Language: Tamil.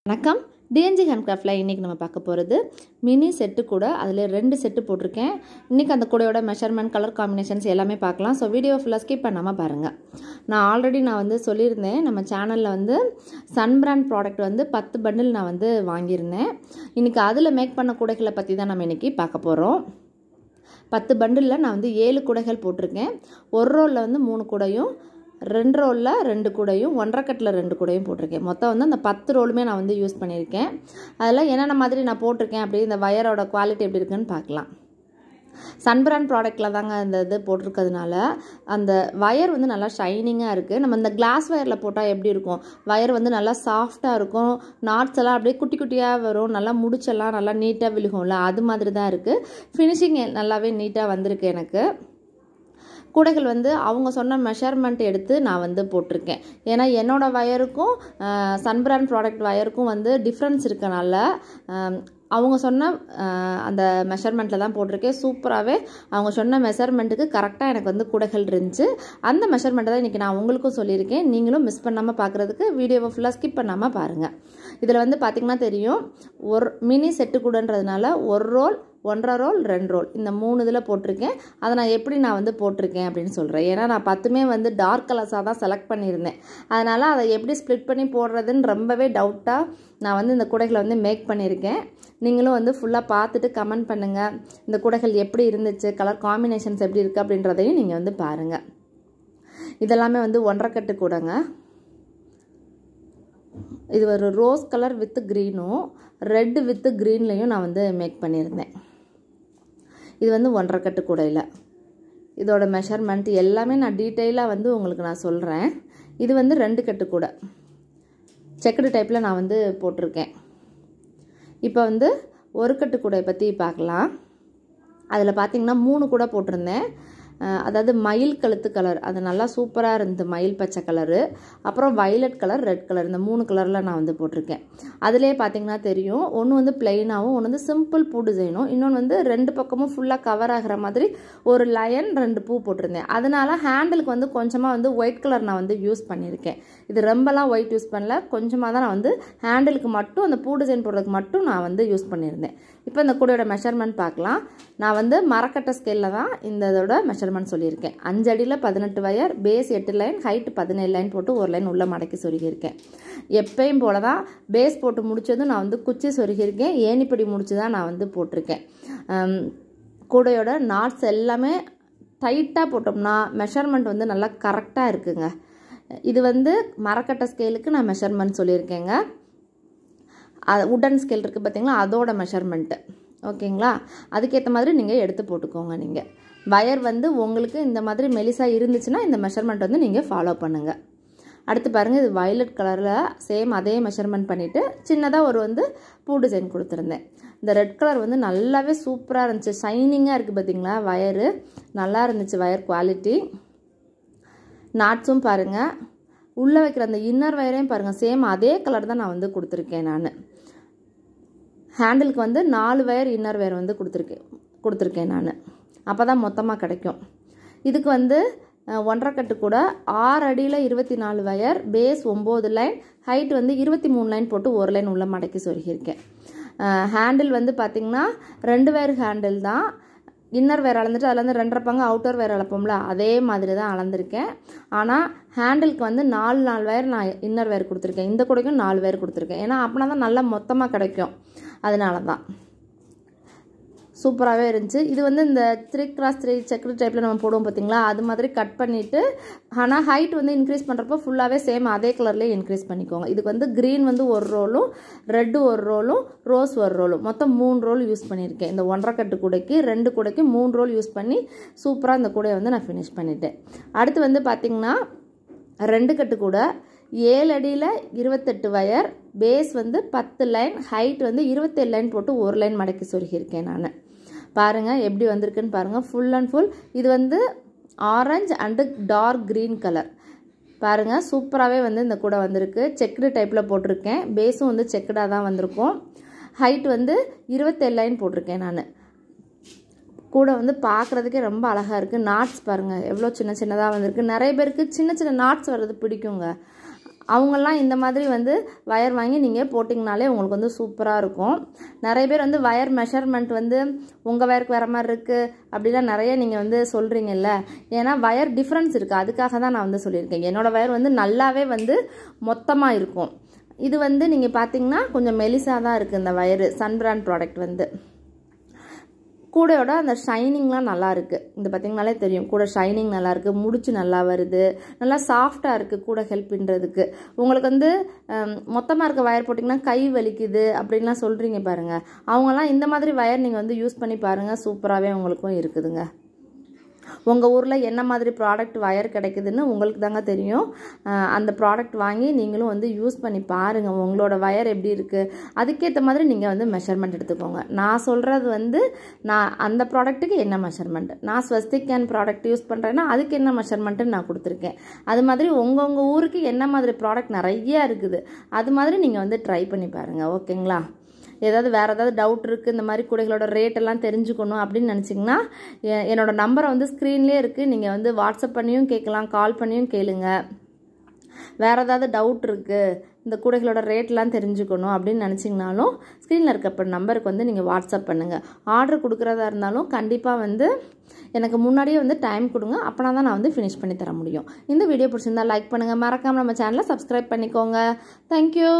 வணக்கம் டிஎன்ஜி ஹேண்ட்கிராஃப்டில் இன்றைக்கி நம்ம பார்க்க போகிறது மினி செட்டு கூட. அதில் 2 செட்டு போட்டிருக்கேன். இன்றைக்கி அந்த கூடையோட மெஷர்மெண்ட், கலர் காம்பினேஷன்ஸ் எல்லாமே பார்க்கலாம். ஸோ வீடியோ ஃபுல்லாக ஸ்கிப் பண்ணாமல் பாருங்கள். நான் ஆல்ரெடி சொல்லியிருந்தேன், நம்ம சேனலில் சன் பிராண்ட் ப்ராடக்ட் 10 பண்டில் நான் வாங்கியிருந்தேன். இன்றைக்கி அதில் மேக் பண்ண கூடைகளை பற்றி தான் நம்ம இன்றைக்கி பார்க்க போகிறோம். 10 பண்டிலில் நான் 7 கூடைகள் போட்டிருக்கேன். ஒரு ரோலில் 3 கூடையும், 2 ரோலில் 2 கூடையும், 1.5 கட்டில் 2 கூடையும் போட்டிருக்கேன். மொத்தம் அந்த 10 ரோலுமே நான் யூஸ் பண்ணியிருக்கேன். அதில் என்னென்ன மாதிரி நான் போட்டிருக்கேன் அப்படி இந்த வயரோட குவாலிட்டி எப்படி இருக்குன்னு பார்க்கலாம். சன் பிராண்ட் ப்ராடக்டில் தாங்க இந்த இது போட்டிருக்கிறதுனால அந்த வயர் நல்லா ஷைனிங்காக இருக்குது. நம்ம இந்த கிளாஸ் வயரில் போட்டால் எப்படி இருக்கும், வயர் நல்லா சாஃப்டாக இருக்கும், நாட்ஸ் எல்லாம் அப்படியே குட்டி குட்டியாக வரும், நல்லா முடிச்செல்லாம் நல்லா நீட்டாக விழுகும்ல, அது மாதிரி தான் இருக்குது. ஃபினிஷிங் நல்லாவே நீட்டாக வந்திருக்கு. எனக்கு கூடைகள் அவங்க சொன்ன மெஷர்மெண்ட் எடுத்து நான் போட்டிருக்கேன். ஏன்னா என்னோடய வயருக்கும் சன் பிராண்ட் ப்ராடக்ட் வயருக்கும் டிஃப்ரென்ஸ் இருக்கனால அவங்க சொன்ன அந்த மெஷர்மெண்ட்டில் தான் போட்டிருக்கேன். சூப்பராகவே அவங்க சொன்ன மெஷர்மெண்ட்டுக்கு கரெக்டாக எனக்கு கூடைகள் இருந்துச்சு. அந்த மெஷர்மெண்ட்டை தான் இன்றைக்கி நான் உங்களுக்கும் சொல்லியிருக்கேன். நீங்களும் மிஸ் பண்ணாமல் பார்க்குறதுக்கு வீடியோவை ஃபுல்லாக ஸ்கிப் பண்ணாமல் பாருங்கள். இதில் பார்த்திங்கன்னா தெரியும், ஒரு மினி செட்டு கூடன்றதுனால 1 ரோல், 1.5 ரோல், 2 ரோல், இந்த 3 இதில் போட்டிருக்கேன். அதை நான் எப்படி போட்டிருக்கேன் அப்படின்னு சொல்கிறேன். ஏன்னா நான் 10மே டார்க் கலர்ஸாக தான் செலக்ட் பண்ணியிருந்தேன். அதனால் அதை எப்படி ஸ்ப்ளிட் பண்ணி போடுறதுன்னு ரொம்பவே டவுட்டாக நான் இந்த கூடைகளை மேக் பண்ணியிருக்கேன். நீங்களும் ஃபுல்லாக பார்த்துட்டு கமெண்ட் பண்ணுங்கள். இந்த கூடைகள் எப்படி இருந்துச்சு, கலர் காம்பினேஷன்ஸ் எப்படி இருக்குது அப்படின்றதையும் நீங்கள் பாருங்கள். இதெல்லாமே 1.5 கட்டு கூடைங்க. இது ஒரு ரோஸ் கலர் வித் க்ரீனும், ரெட் வித் க்ரீன்லையும் நான் மேக் பண்ணியிருந்தேன். இது 1.5 கட்டு கூடையில் இதோட மெஷர்மெண்ட் எல்லாமே நான் டீட்டெயிலாக உங்களுக்கு நான் சொல்கிறேன். இது 2 கட்டு கூடை செக்குடு டைப்பில் நான் போட்டிருக்கேன். இப்போ 1 கட்டு கூடை பற்றி பார்க்கலாம். அதில் பார்த்திங்கன்னா 3 கூடை போட்டிருந்தேன். அதாவது மயில் கழுத்து கலர், அது நல்லா சூப்பராக இருந்தது, மயில் பச்சை கலரு, அப்புறம் வயலட் கலர், ரெட் கலர், இந்த 3 கலரில் நான் போட்டிருக்கேன். அதிலே பார்த்திங்கன்னா தெரியும், ஒன்று பிளெயினாகவும், ஒன்று சிம்பிள் பூ டிசைனும், இன்னொன்று 2 பக்கமும் ஃபுல்லாக கவர் ஆகிற மாதிரி ஒரு லயன் 2 பூ போட்டிருந்தேன். அதனால் ஹேண்டிலுக்கு கொஞ்சமாக ஒயிட் கலர் நான் யூஸ் பண்ணியிருக்கேன். இது ரொம்பலாம் ஒயிட் யூஸ் பண்ணல, கொஞ்சமாக தான் நான் ஹேண்டிலுக்கு மட்டும் அந்த பூ டிசைன் போடுறதுக்கு மட்டும் நான் யூஸ் பண்ணியிருந்தேன். இப்போ இந்த கூடையோட மெஷர்மெண்ட் பார்க்கலாம். நான் மரக்கட்டை ஸ்கேலில் தான் இந்த இதோட மெஷர்மெண்ட் சொல்லியிருக்கேன். 5 அடியில் 18 wire, base 8 line, height 17 line போட்டு ஒரு லைன் உள்ள மடக்கி சொருகியிருக்கேன். எப்பயும் போல தான் பேஸ் போட்டு முடித்ததும் நான் குச்சி சொருகியிருக்கேன். ஏணிப்படி முடிச்சு தான் நான் போட்டிருக்கேன். கூடையோட நாட்ஸ் எல்லாமே டைட்டாக போட்டோம்னா மெஷர்மெண்ட் நல்லா கரெக்டாக இருக்குங்க. இது மரக்கட்டை ஸ்கேலுக்கு நான் மெஷர்மெண்ட் சொல்லியிருக்கேங்க. உடன் ஸ்கேல் இருக்குது பார்த்தீங்களா, அதோட மெஷர்மெண்ட்டு. ஓகேங்களா, அதுக்கேற்ற மாதிரி நீங்கள் எடுத்து போட்டுக்கோங்க. நீங்கள் வயர் உங்களுக்கு இந்த மாதிரி மெலிசாக இருந்துச்சுன்னா இந்த மெஷர்மெண்ட் நீங்கள் ஃபாலோ பண்ணுங்கள். அடுத்து பாருங்கள், இது வயலட் கலரில் சேம் அதே மெஷர்மெண்ட் பண்ணிவிட்டு சின்னதாக ஒரு பூ டிசைன் கொடுத்துருந்தேன். இந்த ரெட் கலர் நல்லாவே சூப்பராக இருந்துச்சு, ஷைனிங்காக இருக்குது பார்த்தீங்களா, வயரு நல்லா இருந்துச்சு, வயர் குவாலிட்டி. நாட்ஸும் பாருங்கள், உள்ளே வைக்கிற அந்த இன்னர் வயரையும் பாருங்கள், சேம் அதே கலர் தான் நான் கொடுத்துருக்கேன். நான் ஹேண்டிலுக்கு 4 வயர் இன்னர் வயர் கொடுத்துருக்கேன் நான், அப்போ தான் மொத்தமாக கிடைக்கும். இதுக்கு 1.5 கட்டு கூட 6 அடியில் 24 wire, base 9 line, height 23 line போட்டு ஒரு லைன் உள்ள மடக்கி சொருகியிருக்கேன். ஹேண்டில் பார்த்திங்கன்னா 2 வயர் ஹேண்டில் தான். இன்னர் வேர் அளந்துட்டு அதில் 2.5 பங்கு அவுட்டர் வேர் அளப்போம்ல, அதே மாதிரி தான் அளந்துருக்கேன். ஆனால் ஹேண்டிலுக்கு 4 வயர் நான் இன்னர் வேர் கொடுத்துருக்கேன். இந்த கூடைக்கும் 4 வயர் கொடுத்துருக்கேன். ஏன்னா அப்படின்னா தான் நல்லா மொத்தமாக கிடைக்கும். அதனால தான் சூப்பராகவே இருந்துச்சு. இது இந்த 3x3 செக்குடு டைப்பில் நம்ம போடுவோம் பார்த்தீங்களா, அது மாதிரி கட் பண்ணிவிட்டு, ஆனால் ஹைட் இன்க்ரீஸ் பண்ணுறப்போ ஃபுல்லாகவே சேம் அதே கலர்லேயே இன்க்ரீஸ் பண்ணிக்கோங்க. இதுக்கு க்ரீன் 1 ரோலும், ரெட்டு 1 ரோலும், ரோஸ் 1 ரோலும், மொத்தம் 3 ரோல் யூஸ் பண்ணியிருக்கேன். இந்த 1.5 கட்டு கூடைக்கு 2 கூடைக்கு 3 ரோல் யூஸ் பண்ணி சூப்பராக இந்த கூடையை நான் ஃபினிஷ் பண்ணிட்டேன். அடுத்து பார்த்திங்கன்னா 2 கட்டு கூட 7 அடியில் 28 wire, base 10 line, height 27 line போட்டு ஒரு லைன் மடக்கி சொருகியிருக்கேன். நான் பாருங்கள் எப்படி வந்திருக்குன்னு பாருங்கள். ஃபுல் அண்ட் ஃபுல் இது orange and dark green colour. பாருங்கள் சூப்பராகவே இந்த கூடை வந்திருக்கு. செக்குடு டைப்பில் போட்டிருக்கேன். பேஸும் செக்குடாக தான் வந்திருக்கும். ஹைட் 27 லைன் போட்டிருக்கேன். நான் கூடை பார்க்குறதுக்கே ரொம்ப அழகாக இருக்குது. நாட்ஸ் பாருங்கள் எவ்வளோ சின்ன சின்னதாக வந்திருக்கு. நிறைய பேருக்கு சின்ன சின்ன நாட்ஸ் வர்றது பிடிக்குங்க. அவங்கெல்லாம் இந்த மாதிரி வந்து வயர் வாங்கி நீங்கள் போட்டிங்கனாலே உங்களுக்கு வந்து சூப்பராக இருக்கும். நிறைய பேர் வந்து வயர் மெஷர்மெண்ட் வந்து உங்கள் வயருக்கு வேறு மாதிரி இருக்குது அப்படிலாம் நிறைய நீங்கள் வந்து சொல்கிறீங்கல்ல. ஏன்னா வயர் டிஃப்ரென்ஸ் இருக்குது, அதுக்காக தான் நான் வந்து சொல்லியிருக்கேன். என்னோடய வயர் வந்து நல்லாவே வந்து மொத்தமாக இருக்கும். இது வந்து நீங்கள் பார்த்தீங்கன்னா கொஞ்சம் மெலிசாக தான் இருக்குது இந்த வயரு. சன் பிராண்ட் ப்ராடக்ட் வந்து கூடையோட அந்த ஷைனிங்லாம் நல்லா இருக்குது. இந்த பார்த்திங்கனாலே தெரியும், கூட ஷைனிங் நல்லாயிருக்கு, முடிச்சு நல்லா வருது, நல்லா சாஃப்டாக இருக்குது கூட ஹெல்ப் பண்ணுறதுக்கு. உங்களுக்கு வந்து மொத்தமாக இருக்க வயர் போட்டிங்கன்னா கை வலிக்குது அப்படின்லாம் சொல்கிறீங்க பாருங்கள். அவங்கெல்லாம் இந்த மாதிரி வயர் நீங்கள் வந்து யூஸ் பண்ணி பாருங்கள், சூப்பராகவே உங்களுக்கும் இருக்குதுங்க. உங்கள் ஊரில் என்ன மாதிரி ப்ராடக்ட் வயர் கிடைக்குதுன்னு உங்களுக்கு தாங்க தெரியும். அந்த ப்ராடக்ட் வாங்கி நீங்களும் வந்து யூஸ் பண்ணி பாருங்கள், உங்களோட வயர் எப்படி இருக்குது, அதுக்கேற்ற மாதிரி நீங்கள் வந்து மெஷர்மெண்ட் எடுத்துக்கோங்க. நான் சொல்கிறது வந்து நான் அந்த ப்ராடக்ட்டுக்கு என்ன மெஷர்மெண்ட், நான் ஸ்வஸ்திக் கேன் ப்ராடக்ட் யூஸ் பண்ணுறேன்னா அதுக்கு என்ன மெஷர்மெண்ட்டுன்னு நான் கொடுத்துருக்கேன். அது மாதிரி உங்கள் ஊருக்கு என்ன மாதிரி ப்ராடக்ட் நிறையா இருக்குது, அது மாதிரி நீங்கள் வந்து ட்ரை பண்ணி பாருங்கள். ஓகேங்களா? ஏதாவது வேறு ஏதாவது டவுட் இருக்குது, இந்த மாதிரி கூடைகளோட ரேட் எல்லாம் தெரிஞ்சுக்கணும் அப்படின்னு நினச்சிங்கன்னா என்னோடய நம்பரை வந்து ஸ்க்ரீன்லேயே இருக்குது, நீங்கள் வந்து வாட்ஸ்அப் பண்ணியும் கேட்கலாம், கால் பண்ணியும் கேளுங்க. வேறு ஏதாவது டவுட் இருக்குது, இந்த கூடைகளோட ரேட்லாம் தெரிஞ்சுக்கணும் அப்படின்னு நினச்சிங்கனாலும் ஸ்க்ரீனில் இருக்க நம்பருக்கு வந்து நீங்கள் வாட்ஸ்அப் பண்ணுங்கள். ஆர்டர் கொடுக்குறதா இருந்தாலும் கண்டிப்பாக வந்து எனக்கு முன்னாடியே வந்து டைம் கொடுங்க, அப்போனா தான் நான் வந்து ஃபினிஷ் பண்ணி தர முடியும். இந்த வீடியோ பிடிச்சிருந்தா லைக் பண்ணுங்கள், மறக்காமல் நம்ம சேனலை சப்ஸ்கிரைப் பண்ணிக்கோங்க. தேங்க்யூ.